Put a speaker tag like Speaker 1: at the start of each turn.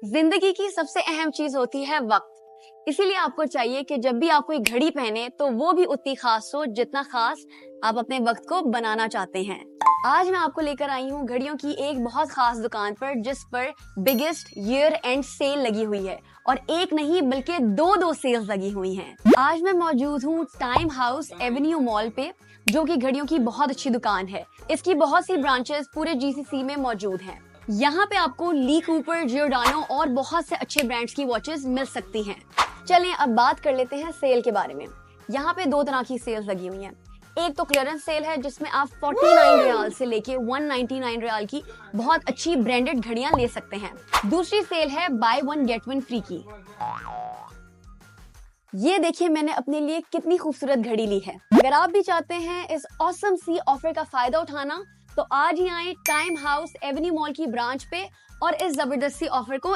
Speaker 1: जिंदगी की सबसे अहम चीज होती है वक्त, इसीलिए आपको चाहिए कि जब भी आप कोई घड़ी पहने तो वो भी उतनी खास हो जितना खास आप अपने वक्त को बनाना चाहते हैं। आज मैं आपको लेकर आई हूँ घड़ियों की एक बहुत खास दुकान पर, जिस पर बिगेस्ट ईयर एंड सेल लगी हुई है और एक नहीं बल्कि दो सेल्स लगी हुई हैं। आज मैं मौजूद हूँ टाइम हाउस एवेन्यू मॉल पे, जो कि घड़ियों की बहुत अच्छी दुकान है। इसकी बहुत सी ब्रांचेस पूरे जीसीसी में मौजूद हैं। यहाँ पे आपको ली कूपर, जियोडानो और बहुत से अच्छे ब्रांड्स की वॉचेस मिल सकती हैं। चलें अब बात कर लेते हैं सेल के बारे में। यहाँ पे दो तरह की सेल्स लगी हुई हैं। एक तो क्लियरेंस सेल है जिसमें आप 49 रियाल से लेके 199 रियाल की बहुत अच्छी ब्रांडेड घड़ियां ले सकते हैं। दूसरी सेल है by one get one free की। ये देखिए मैंने अपने लिए कितनी खूबसूरत घड़ी ली है। अगर आप भी चाहते हैं इस ऑसम सी ऑफर का फायदा उठाना तो आज ही आए टाइम हाउस एवेन्यू मॉल की ब्रांच पे और इस जबरदस्ती ऑफर को